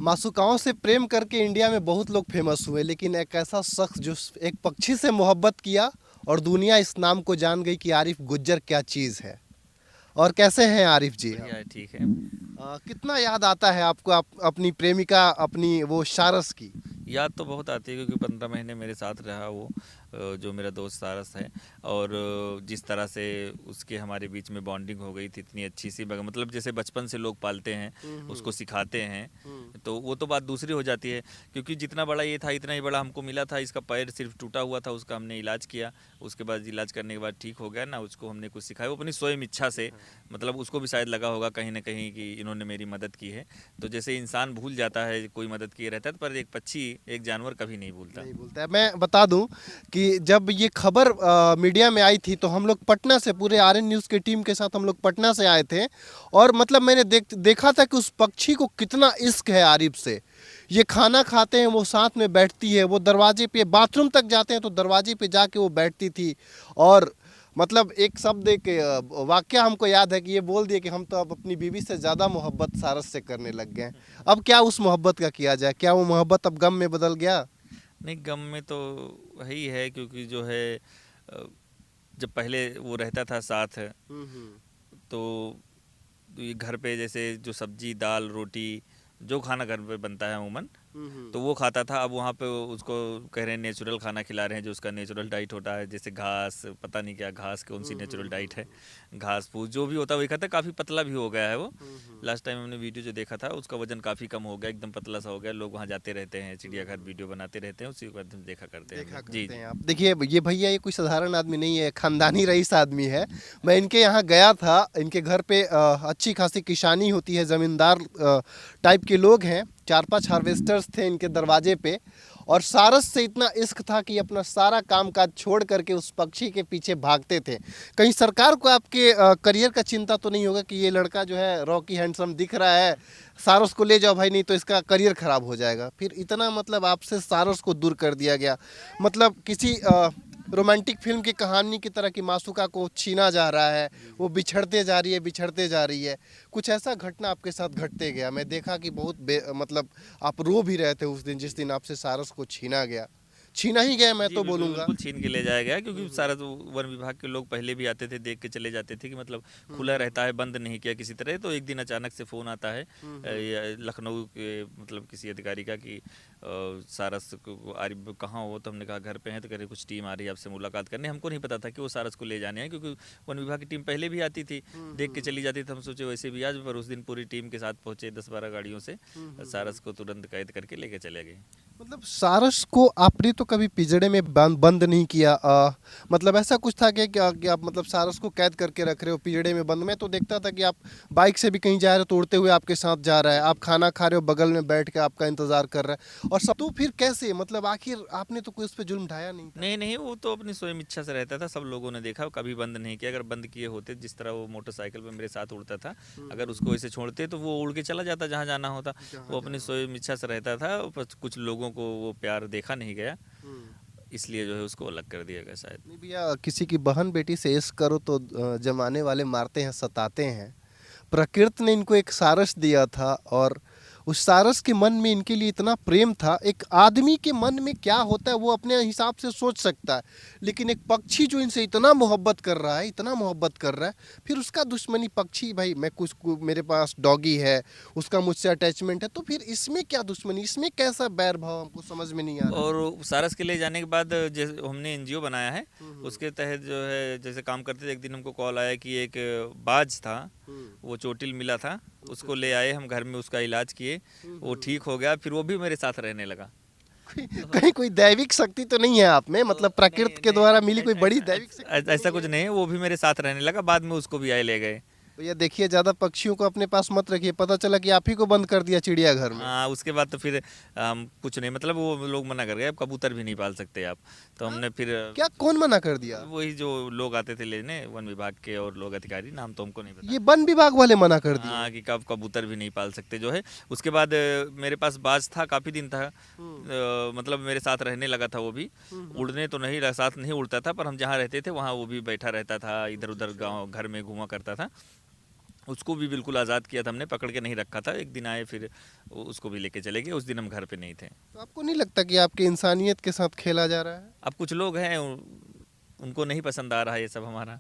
मासूकाओं से प्रेम करके इंडिया में बहुत लोग फेमस हुए, लेकिन एक ऐसा शख्स जो एक पक्षी से मोहब्बत किया और दुनिया इस नाम को जान गई कि आरिफ गुज्जर क्या चीज़ है। और कैसे हैं आरिफ जी आप? बढ़िया है, ठीक है। कितना याद आता है आपको अपनी प्रेमिका, अपनी वो सारस की? याद तो बहुत आती है क्योंकि 15 महीने मेरे साथ रहा वो, जो मेरा दोस्त सारस है। और जिस तरह से उसके हमारे बीच में बॉन्डिंग हो गई थी इतनी अच्छी सी, मतलब जैसे बचपन से लोग पालते हैं, उसको सिखाते हैं, तो वो तो बात दूसरी हो जाती है। क्योंकि जितना बड़ा ये था इतना ही बड़ा हमको मिला था। इसका पैर सिर्फ टूटा हुआ था, उसका हमने इलाज किया। उसके बाद इलाज करने के बाद ठीक हो गया ना, उसको हमने कुछ सिखाया, वो अपनी स्वयं इच्छा से। मतलब उसको भी शायद लगा होगा कहीं ना कहीं कि इन्होंने मेरी मदद की है। तो जैसे इंसान भूल जाता है कोई मदद किए रहता है, पर एक पक्षी, एक जानवर कभी नहीं भूलता। नहीं बोलता है। मैं बता दूं कि जब ये खबर मीडिया में आई थी तो हम लोग पटना से, पूरे आरएन न्यूज़ की टीम के साथ हम लोग पटना से आए थे। और मतलब मैंने देखा था कि उस पक्षी को कितना इश्क है आरिफ से। ये खाना खाते हैं, वो साथ में बैठती है, वो दरवाजे पे, बाथरूम तक जाते हैं तो दरवाजे पे जाके वो बैठती थी। और मतलब एक शब्द, एक वाक्य हमको याद है कि ये बोल दिए कि हम तो अब अपनी बीवी से ज़्यादा मोहब्बत सारस से करने लग गए हैं। अब क्या उस मोहब्बत का किया जाए? क्या वो मोहब्बत अब गम में बदल गया? नहीं, गम में तो वही है क्योंकि जो है, जब पहले वो रहता था साथ, हम्म। तो ये घर पे जैसे जो सब्जी दाल रोटी जो खाना घर पे बनता है अमूमन, हम्म। तो वो खाता था। अब वहाँ पे उसको कह रहे हैं नेचुरल खाना खिला रहे हैं, जो उसका नेचुरल डाइट होता है, जैसे घास, पता नहीं क्या घास, कौन सी नेचुरल डाइट है, घास फूस जो भी होता है वही खाता है। काफ़ी पतला भी हो गया है वो। लास्ट टाइम हमने वीडियो जो देखा था उसका वजन काफ़ी कम हो गया, एकदम पतला सा हो गया। लोग वहाँ जाते रहते हैं, चिड़ियाघर वीडियो बनाते रहते हैं, उसी को एकदम देखा करते हैं हम देखा लोग। जी करते जी। हैं आप। देखिए ये भैया, ये कोई साधारण आदमी नहीं है, खानदानी रईस आदमी है। मैं इनके यहाँ गया था, इनके घर पे अच्छी खासी किसानी होती है, ज़मींदार टाइप के लोग हैं। 4-5 हार्वेस्टर्स थे इनके दरवाजे पे। और सारस से इतना इश्क था कि अपना सारा काम काज छोड़ करके उस पक्षी के पीछे भागते थे। कहीं सरकार को आपके करियर का चिंता तो नहीं होगा कि ये लड़का जो है रॉकी हैंडसम दिख रहा है, सारस को ले जाओ भाई, नहीं तो इसका करियर खराब हो जाएगा? फिर इतना मतलब आपसे सारस को दूर कर दिया गया। मतलब किसी रोमांटिक फिल्म की कहानी की तरह कि मासूका को छीना जा रहा है, वो बिछड़ते जा रही है, बिछड़ते जा रही है। कुछ ऐसा घटना आपके साथ घटते गया? मैं देखा कि बहुत मतलब आप रो भी रहे थे उस दिन, जिस दिन आपसे सारस को छीना गया। छीना ही गया, मैं जी तो बिल्कुल बोलूँगा। बिल्कुल, छीन के ले जाया गया क्योंकि सारा तो वन विभाग के लोग पहले भी आते थे, देख के चले जाते थे कि मतलब खुला रहता है, बंद नहीं किया किसी तरह। तो एक दिन अचानक से फ़ोन आता है लखनऊ के मतलब किसी अधिकारी का कि सारस को आरिफ कहाँ हो? तो हमने कहा घर पे हैं। तो कह रहे कुछ टीम आ रही है आपसे मुलाकात करने। हमको नहीं पता था कि वो सारस को ले जाने हैं, क्योंकि वन विभाग की टीम पहले भी आती थी, देख के चली जाती थी। हम सोचे वैसे भी आज, पर उस दिन पूरी टीम के साथ पहुँचे 10-12 गाड़ियों से, सारस को तुरंत कैद करके लेके चले गए। मतलब सारस को आपने तो कभी पिंजड़े में बंद नहीं किया? मतलब ऐसा कुछ था कि आप मतलब सारस को कैद करके रख रहे हो पिंजड़े में बंद? मैं तो देखता था कि आप बाइक से भी कहीं जा रहे हो तो उड़ते हुए आपके साथ जा रहा है, आप खाना खा रहे हो बगल में बैठ के आपका इंतजार कर रहा है, और सब तो फिर कैसे? मतलब आखिर आपने तो कोई उस पर जुल्म ढाया नहीं था? नहीं नहीं, वो तो अपनी स्वयं इच्छा से रहता था। सब लोगों ने देखा, कभी बंद नहीं किया। अगर बंद किए होते, जिस तरह वो मोटरसाइकिल पे मेरे साथ उड़ता था, अगर उसको ऐसे छोड़ते तो वो उड़ के चला जाता जहाँ जाना होता। जहाँ वो अपनी जाना स्वयं इच्छा से रहता था, बस कुछ लोगों को वो प्यार देखा नहीं गया, हम्म। इसलिए जो है उसको अलग कर दिया गया शायद। नहीं भैया, किसी की बहन बेटी से इश्क करो तो जमाने वाले मारते हैं, सताते हैं। प्रकृति ने इनको एक सारस दिया था, और उस सारस के मन में इनके लिए इतना प्रेम था। एक आदमी के मन में क्या होता है वो अपने हिसाब से सोच सकता है, लेकिन एक पक्षी जो इनसे इतना मोहब्बत कर रहा है, इतना मोहब्बत कर रहा है, फिर उसका दुश्मनी पक्षी, भाई मैं मेरे पास डॉगी है, उसका मुझसे अटैचमेंट है, तो फिर इसमें क्या दुश्मनी, इसमें कैसा बैर भाव, हमको समझ में नहीं आ रहा और सारस के लिए जाने के बाद जैसे हमने एनजीओ बनाया है, है। उसके तहत जो है जैसे काम करते थे, एक दिन हमको कॉल आया कि एक बाज था, वो चोटिल मिला था, उसको ले आए हम घर में, उसका इलाज किए, वो ठीक हो गया, फिर वो भी मेरे साथ रहने लगा। कहीं कोई दैविक शक्ति तो नहीं है आप में? मतलब नहीं प्रकृति के नहीं, द्वारा मिली कोई बड़ी दैविक शक्ति तो ऐसा नहीं कुछ है? नहीं है, वो भी मेरे साथ रहने लगा। बाद में उसको भी आए ले गए। तो ये देखिए, ज्यादा पक्षियों को अपने पास मत रखिए, पता चला कि आप ही को बंद कर दिया चिड़ियाघर में। हाँ, उसके बाद तो फिर कुछ नहीं, मतलब वो लोग मना कर गए, अब कबूतर भी नहीं पाल सकते आप। तो हमने फिर क्या, कौन मना कर दिया? वही जो लोग आते थे लेने, वन विभाग के और लोग अधिकारी, नाम तो हमको नहीं पता। ये वन विभाग वाले मना कर दिए? हाँ, कि कब कबूतर भी नहीं पाल सकते जो है। उसके बाद मेरे पास बाज था, काफ़ी दिन था, मतलब मेरे साथ रहने लगा था वो भी। उड़ने तो नहीं, साथ नहीं उड़ता था, पर हम जहाँ रहते थे वहाँ वो भी बैठा रहता था, इधर उधर गाँव घर में घूमा करता था। उसको भी बिल्कुल आज़ाद किया था हमने, पकड़ के नहीं रखा था। एक दिन आए फिर उसको भी लेके चले गए, उस दिन हम घर पे नहीं थे। तो आपको नहीं लगता कि आपकी इंसानियत के साथ खेला जा रहा है? अब कुछ लोग हैं उनको नहीं पसंद आ रहा है ये सब हमारा।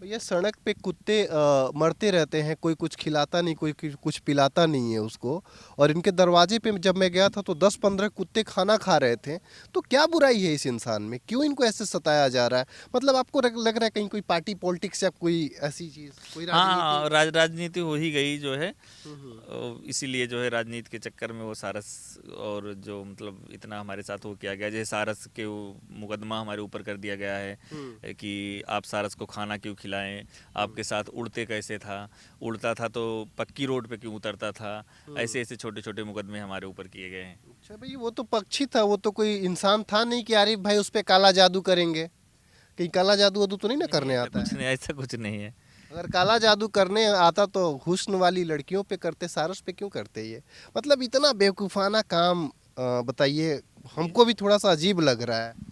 भैया सड़क पे कुत्ते मरते रहते हैं, कोई कुछ खिलाता नहीं, कोई कुछ पिलाता नहीं है उसको। और इनके दरवाजे पे जब मैं गया था तो 10-15 कुत्ते खाना खा रहे थे। तो क्या बुराई है इस इंसान में, क्यों इनको ऐसे सताया जा रहा है? मतलब आपको लग रहा है कहीं कोई पार्टी पॉलिटिक्स या कोई ऐसी चीज़, कोई हाँ, राजनीति? राजनीति हो ही गई जो है, हम्म। इसीलिए जो है राजनीति के चक्कर में वो सारस और जो मतलब इतना हमारे साथ वो किया गया, जैसे सारस के मुकदमा हमारे ऊपर कर दिया गया है कि आप सारस को खाना क्यों खिलाएं, आपके साथ उड़ते कैसे था, उड़ता था तो पक्की रोड पे क्यों उतरता था, ऐसे ऐसे छोटे छोटे मुकदमे हमारे ऊपर किए गए हैं। अच्छा भाई, वो तो पक्षी था, वो तो कोई इंसान था नहीं कि आरिफ भाई उस पे काला जादू करेंगे। कहीं काला जादू वादू तो नहीं ना करने ऐसा आता कुछ है? नहीं, ऐसा कुछ नहीं है। अगर काला जादू करने आता तो हुस्न वाली लड़कियों पे करते, सारस पे क्यों करते ये? मतलब इतना बेवकूफ़ाना काम, बताइए, हमको भी थोड़ा सा अजीब लग रहा है।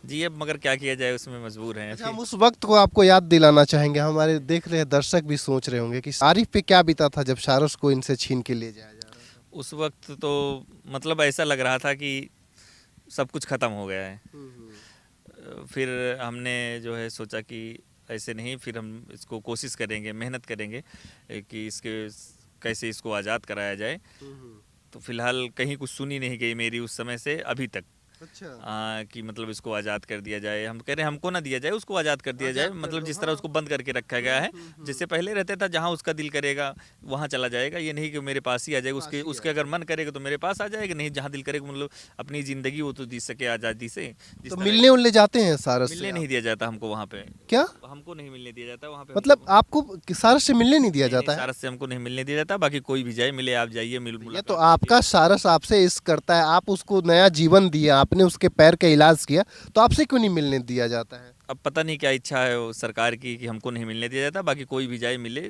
जी, अब मगर क्या किया जाए, उसमें मजबूर हैं अच्छा, फिर। हम उस वक्त को आपको याद दिलाना चाहेंगे, हमारे देख रहे दर्शक भी सोच रहे होंगे कि आरिफ पे क्या बीता था जब सारस को इनसे छीन के ले जाया जा रहा उस वक्त तो मतलब ऐसा लग रहा था कि सब कुछ ख़त्म हो गया है। फिर हमने जो है सोचा कि ऐसे नहीं, फिर हम इसको कोशिश करेंगे, मेहनत करेंगे कि इसके कैसे इसको आज़ाद कराया जाए। था। तो फिलहाल कहीं कुछ सुनी नहीं गई मेरी उस समय से अभी तक अच्छा। कि मतलब इसको आज़ाद कर दिया जाए। हम कह रहे हैं हमको ना दिया जाए, उसको आज़ाद कर दिया जाए। आजाद कर मतलब दो, जिस तरह हाँ। उसको बंद करके रखा गया है, जिससे पहले रहता था जहाँ उसका दिल करेगा वहाँ चला जाएगा। ये नहीं कि मेरे पास ही आ जाएगा, उसके पास ही उसके आ अगर मन करेगा तो मेरे पास आ जाएगा, नहीं जहाँ दिल करेगा मतलब अपनी ज़िंदगी वो तो जी सके आज़ादी से। जिस तो तरह मिलने उलने जाते हैं सारस से मिलने आप? नहीं दिया जाता हमको वहाँ पे, क्या हमको नहीं मिलने दिया जाता वहाँ पे मतलब, हमको। आपको सारस से मिलने नहीं दिया नहीं नहीं, जाता है? सारस से हमको नहीं मिलने दिया जाता। बाकी कोई भी जाए, मिले, आप जाइए, मिल भैया तो मुलाकात कीजिए। आपका सारस आपसे इश्क करता है, आप उसको नया जीवन दिया, आपने उसके पैर का इलाज किया, तो आपसे क्यों नहीं मिलने दिया जाता है? अब पता नहीं क्या इच्छा है वो सरकार की कि हमको नहीं मिलने दिया जाता। बाकी कोई भी जाए मिले,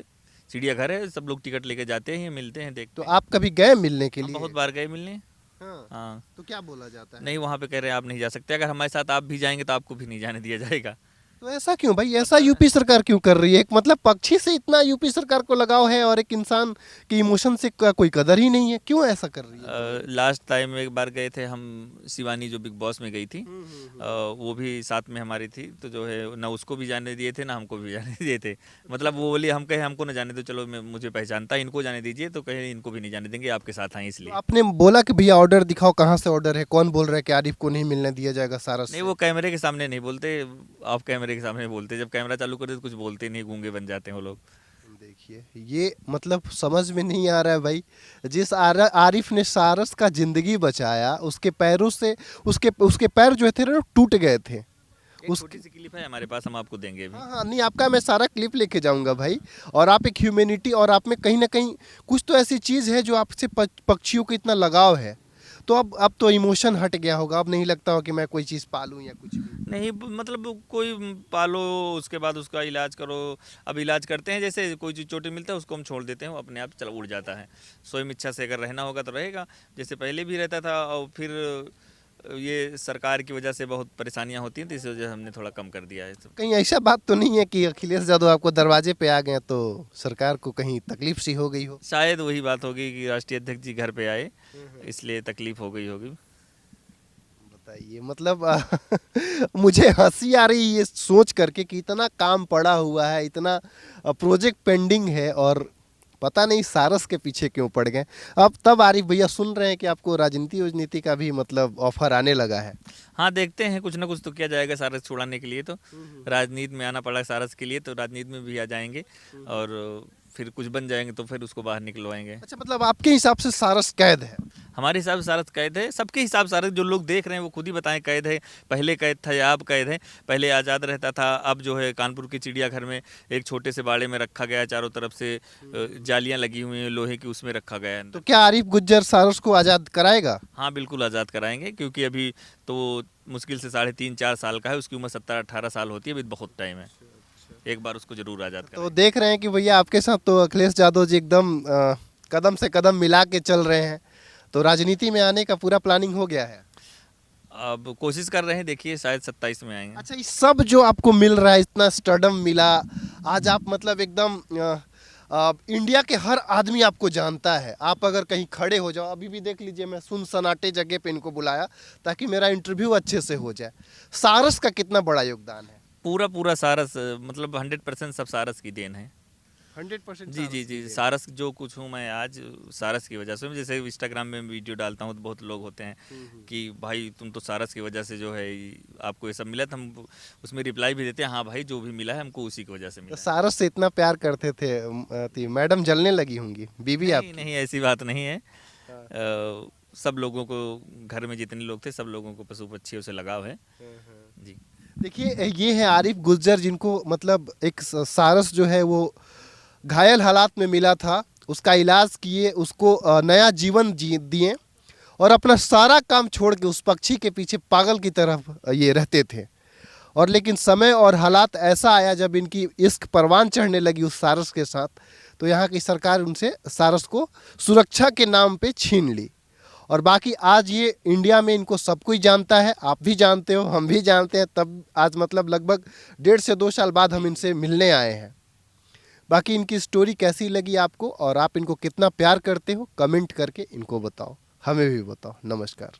चिड़ियाघर है, सब लोग टिकट लेके जाते हैं, मिलते हैं, तो देखते हैं। आप कभी गए मिलने के हम बहुत लिए? बार गए मिलने। हाँ। हाँ। तो क्या बोला जाता है? नहीं, वहाँ पे कह रहे हैं आप नहीं जा सकते, अगर हमारे साथ आप भी जाएंगे तो आपको भी नहीं जाने दिया जाएगा। तो ऐसा क्यों भाई, ऐसा पता यूपी सरकार क्यों कर रही है? एक मतलब पक्षी से इतना यूपी सरकार को लगाव है और एक इंसान के इमोशन से कोई कदर ही नहीं है, क्यों ऐसा कर रही है? लास्ट टाइम एक बार गए थे हम, शिवानी जो बिग बॉस में गई थी, वो भी साथ में हमारी थी। तो जो है ना उसको भी जाने दिए थे ना हमको भी जाने दिए थे। मतलब वो बोली, हम कहे हमको ना जाने दो, चलो मैं मुझे पहचानता है, इनको जाने दीजिए। तो कहे इनको भी नहीं जाने देंगे, आपके साथ आए तो इसलिए। आपने बोला कि भैया ऑर्डर दिखाओ, कहाँ से ऑर्डर है, कौन बोल रहा है कि आरिफ को नहीं मिलने दिया जाएगा सारस नहीं, से? वो कैमरे के सामने नहीं बोलते, ऑफ कैमरे के सामने बोलते। जब कैमरा चालू कर दे तो कुछ बोलते नहीं, गूंगे बन जाते हैं वो लोग। देखिए, ये मतलब समझ में नहीं आ रहा है भाई। जिस आरिफ ने सारस का जिंदगी बचाया, उसके पैरों से उसके उसके पैर जो थे ना टूट गए थे। एक उस छोटी सी क्लिप है हमारे पास, हम आपको देंगे अभी। हाँ हाँ, नहीं आपका मैं सारा क्लिप लेके जाऊंगा भाई। और आप एक ह्यूमैनिटी, और आप में कहीं ना कहीं कुछ तो ऐसी चीज़ है जो आपसे पक्षियों को इतना लगाव है। तो अब तो इमोशन हट गया होगा, अब नहीं लगता हो कि मैं कोई चीज़ पालूं या कुछ भी। नहीं, मतलब कोई पालो, उसके बाद उसका इलाज करो। अब इलाज करते हैं, जैसे कोई चीज़ चोटी मिलता है उसको हम छोड़ देते हैं, वो अपने आप चला उड़ जाता है। स्वयं इच्छा से अगर रहना होगा तो रहेगा, जैसे पहले भी रहता था। और फिर ये सरकार की वजह से बहुत परेशानियां होती हैं, तो इस वजह से हमने थोड़ा कम कर दिया है सब। कहीं ऐसा बात तो नहीं है कि अखिलेश यादव आपको दरवाजे पे आ गए तो सरकार को कहीं तकलीफ सी हो गई हो? शायद वही बात होगी कि राष्ट्रीय अध्यक्ष जी घर पे आए, इसलिए तकलीफ हो गई होगी। बताइए, मतलब मुझे हंसी आ रही है ये सोच करके कि इतना काम पड़ा हुआ है, इतना प्रोजेक्ट पेंडिंग है, और पता नहीं सारस के पीछे क्यों पड़ गए। अब तब आरिफ भैया सुन रहे हैं कि आपको राजनीति का भी मतलब ऑफर आने लगा है? हाँ, देखते हैं, कुछ ना कुछ तो किया जाएगा सारस छुड़ाने के लिए। तो राजनीति में आना पड़ा सारस के लिए, तो राजनीति में भी आ जाएंगे और फिर कुछ बन जाएंगे तो फिर उसको बाहर निकलवाएंगे। अच्छा, मतलब आपके हिसाब से सारस कैद है? हमारे हिसाब से सारस कैद है, सबके हिसाब से सारस, जो लोग देख रहे हैं वो खुद ही बताएं कैद है। पहले कैद था या अब कैद है? पहले आज़ाद रहता था, अब जो है कानपुर के चिड़ियाघर में एक छोटे से बाड़े में रखा गया है, चारों तरफ से जालियां लगी हुई हैं लोहे की, उसमें रखा गया है। तो क्या आरिफ गुज्जर सारस को आज़ाद कराएगा? हाँ, बिल्कुल आज़ाद कराएंगे, क्योंकि अभी तो मुश्किल से 3.5-4 साल का है, उसकी उम्र 17-18 साल होती है, अभी बहुत टाइम है। एक बार उसको जरूर आज़ाद तो कराएंगे। देख रहे हैं कि भैया आपके साथ तो अखिलेश यादव जी एकदम कदम से कदम मिला के चल रहे हैं, तो राजनीति में आने का पूरा प्लानिंग हो गया है? अब कोशिश कर रहे हैं, देखिए शायद 27 में आएंगे। अच्छा, ये सब जो आपको मिल रहा है, इतना स्टरडम मिला, आज आप मतलब एकदम इंडिया के हर आदमी आपको जानता है। आप अगर कहीं खड़े हो जाओ, अभी भी देख लीजिए, मैं सुनसनाटे जगह पे इनको बुलाया ताकि मेरा इंटरव्यू अच्छे से हो जाए। सारस का कितना बड़ा योगदान है? पूरा सारस, मतलब 100% सब सारस की देन है। 100% जी जी जी, सारस जो कुछ हूँ मैं आज सारस की वजह से। जैसे इंस्टाग्राम में वीडियो डालता हूँ तो बहुत लोग होते हैं कि भाई तुम तो सारस की वजह से जो है आपको ये सब मिला, तो हम उसमें रिप्लाई भी देते हैं, हाँ भाई जो भी मिला है हमको उसी की वजह से तो मिला है। सारस से इतना प्यार करते थे, मैडम जलने लगी होंगी बीवी नहीं आपकी? नहीं, ऐसी बात नहीं है। सब लोगों को, घर में जितने लोग थे सब लोगों को पशु पक्षियों से लगाव है जी। देखिए, ये है आरिफ गुज्जर, जिनको मतलब एक सारस जो है वो घायल हालात में मिला था, उसका इलाज किए, उसको नया जीवन जी दिए और अपना सारा काम छोड़ के उस पक्षी के पीछे पागल की तरह ये रहते थे। और लेकिन समय और हालात ऐसा आया जब इनकी इश्क परवान चढ़ने लगी उस सारस के साथ, तो यहाँ की सरकार उनसे सारस को सुरक्षा के नाम पे छीन ली। और बाकी आज ये इंडिया में इनको सब कोई जानता है, आप भी जानते हो, हम भी जानते हैं। तब आज मतलब लगभग 1.5 से 2 साल बाद हम इनसे मिलने आए हैं। बाकी इनकी स्टोरी कैसी लगी आपको और आप इनको कितना प्यार करते हो, कमेंट करके इनको बताओ, हमें भी बताओ। नमस्कार।